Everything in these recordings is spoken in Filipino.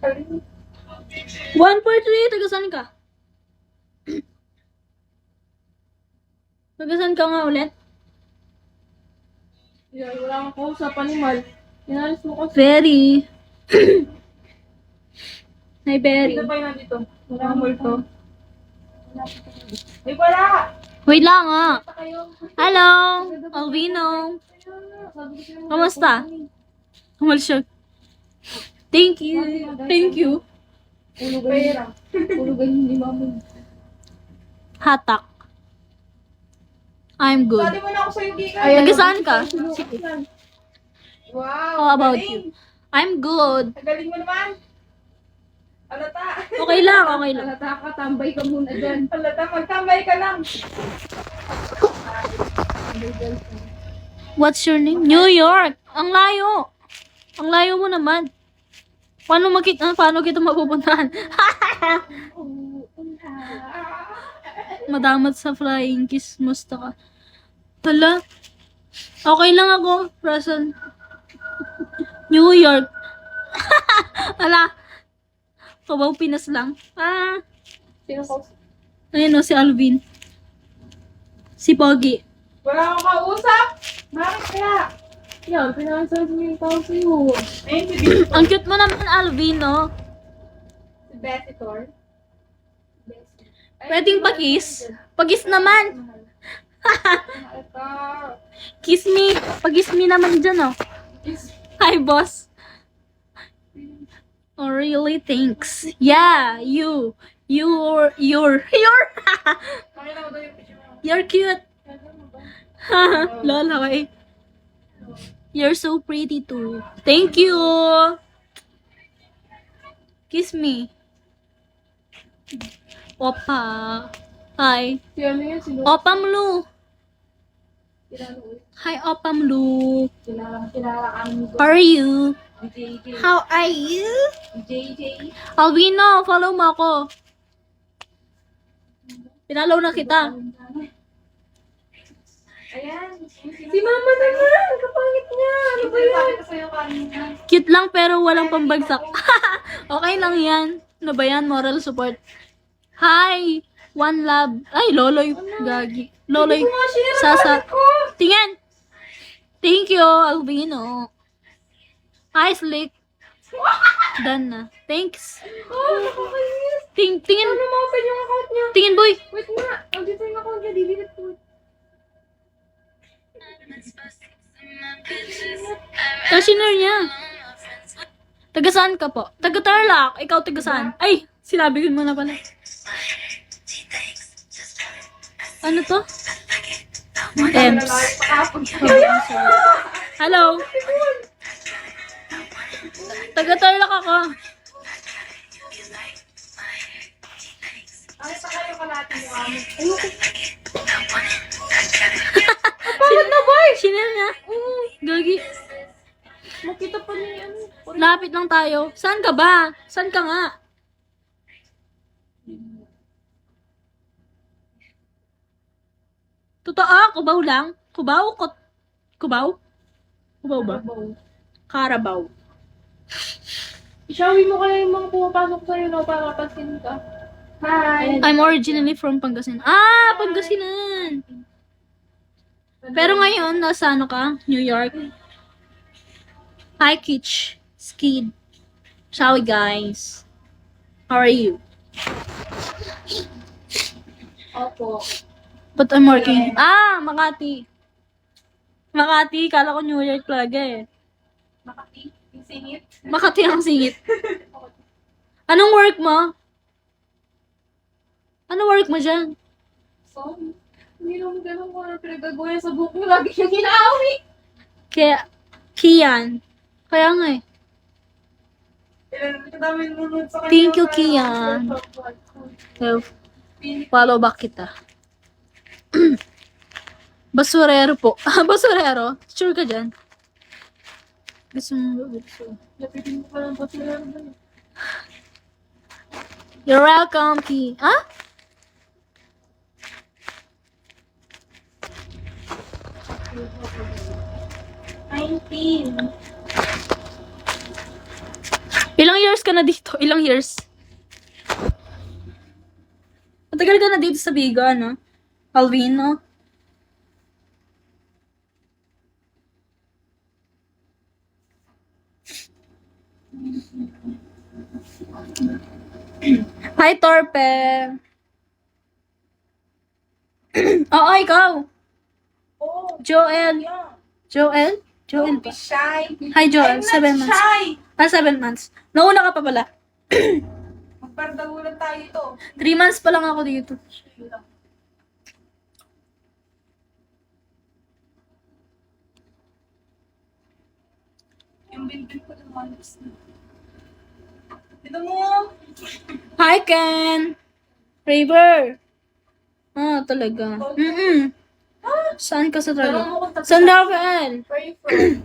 143, tagasan ka? Tagasan ka nga ulit? Yeah, wala kang kausap, animal. Inalis mo kasi. Very. Hi, Berry. Hindi na pa yun nandito. Wala kang multo. Ay, wala! Wait lang ah. Basta kayo. Hello, Alvino. Kamusta? Kamal siya. Thank you. Thank you. Pera. Ulugan yung lima mo. Hatak. I'm good. Dati mo na ako sa'yo, Kika. Taga saan ka? Wow, How about galing. you? I'm good. Galing mo naman. Alata. Okay lang, okay lang. Alata ka, tambay ka muna dyan. Alata, magtambay ka lang. What's your name? New York. Ang layo. Ang layo mo naman. Paano kita mapupuntahan? Madamat sa flying kiss. Musta ka? Hala. Okay lang ako. Present. New York. Hala. Kabaw Pinas lang. Ah. Sino ko? Ayun o, si Alvin. Si Pogi. Wala akong kausap. Bakit kaya? Yan, pinansan mo yung tao sa'yo. Ayun, si Bito. Ang cute mo naman, Alvin, no? Si Bessitor. Pwedeng pag-kiss. Pag-kiss naman. Ito. Kiss me. Pag-kiss me naman dyan, oh. Hi, boss. Oh, really? Thanks. Yeah, you're Pakita mo daw yung picture mo. you're cute. Lol, okay. You're so pretty too. Thank you. Kiss me. Opa. Hi. Si ano yun? Si Lu. Opa Mlu. Kilala ko. Hi, Opa Mlu. Kilala kami. How are you? JJ. How are you? JJ. Alvino, follow mo ako. Pinalaw na kita. Ayan. Si Mama naman. Kapangit niya. Ano ba yan? Sabi ko sa'yo kanina. Cute lang pero walang pambagsak. Okay lang yan. Ano ba yan? Moral support. Hi! One love. Ay, Loloy. Gagi. Loloy. Sasa. Tingin! Thank you, Alvino. Hi, Slick. Done na. Thanks. Oh, nakakainis. Tingin. Ano ma-open yung account niya? Tingin, boy. Wait nga. Andito yung account niya. Delete ko. Cashier niya. Taga saan ka po? Taga Tarlac. Ikaw taga saan? Ay, sinabi ko mo na pala. Ano to? Ems. Hello. Taga Tarlac ako. Ano pa kayo kalati mo kami? Pagod na boy! Sinil niya. Gagi. Makita pa niya ano. Lapit lang tayo. Saan ka ba? Saan ka nga? Totoo, Cubao lang. Cubao? Cubao? Cubao ba? Carabao. Ishawi mo kaya yung mga pumapasok sa'yo no, para pasin ka. Hi! I'm originally from Pangasinan. Ah, Pangasinan! Pero ngayon, nasa ano ka? New York? Hi, Kitch. Skid. Shall we, guys? How are you? Opo. But I'm working. Ah, Makati. Makati, kala ko New York talaga eh. Makati. Yung singit. Makati ang singit. Anong work mo? Anong work mo dyan? So, hindi naman ganun ko na pinagagawa sa buhok mo. Lagi siyang ginaawi. Kaya, Kian. Kaya nga eh. Kadami nunod sa kanya. Thank you, Kian. So, follow back kita. Basurero po. Basurero? Sure ka dyan? Gusto mo ba? Lapitin ko pa lang ba sila? You're welcome, Ki. Ah? Ilang years ka na dito? Ilang years? Matagal ka na dito sa Biga, no? Alvin, no? Hi, Torpe. Oo, ikaw. Oh, Joel. yeah. Joel? Joel Don't ba? be shy. Hi, Joel. I'm 7 not months. shy. 7 months. Nauna ka pa pala. Magpardagulan tayo ito. 3 months pa lang ako dito. Yung bilbil ko ng malas na. Ito mo. Hi, Ken. Raver. Ah, talaga. Saan ka sa talaga? Tanong mo kung tapos San Rafael. Where are you from?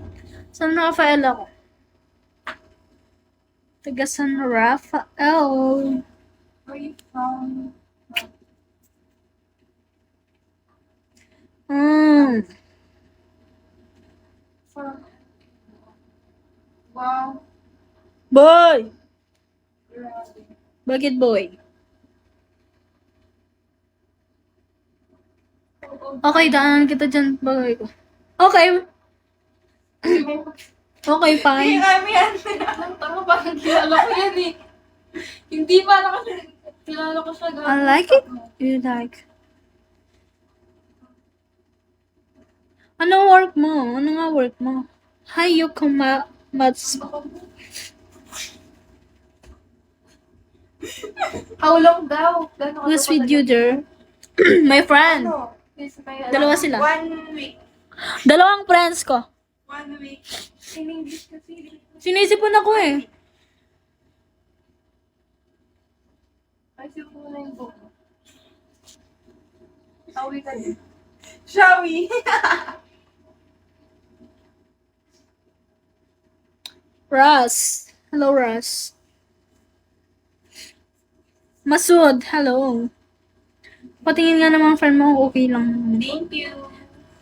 San Rafael ako. Taga San Rafael. Where are you from? From. Wow. Boy! Grabe. Bakit boy? Okay, daanan kita dyan, boy. Okay. Okay, Hindi fine. kami yan. Ang tama parang kilala ko yan eh. Hindi pa na kasi kilala ko siya. I like it. You like. Ano work mo? Ano nga work mo? Hi, Yuko Mats. How long daw? Gano'n Who's with you there? My friend. Ano? Yes, may Dalawa sila. 1 week. Dalawang friends ko. 1 week. In English kasi. Sinisipon ako eh. Ay, siya po na yung book. Awi ka din. Shawi! Russ. Hello, Russ. Masud. Hello. Patingin nga ng mga friend mo, okay lang. Thank you.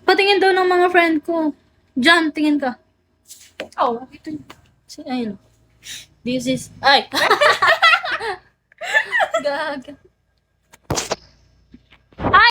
Patingin daw ng mga friend ko. Jan, tingin ka. Oh, ito. Ayun. This is... Ay! Gaga.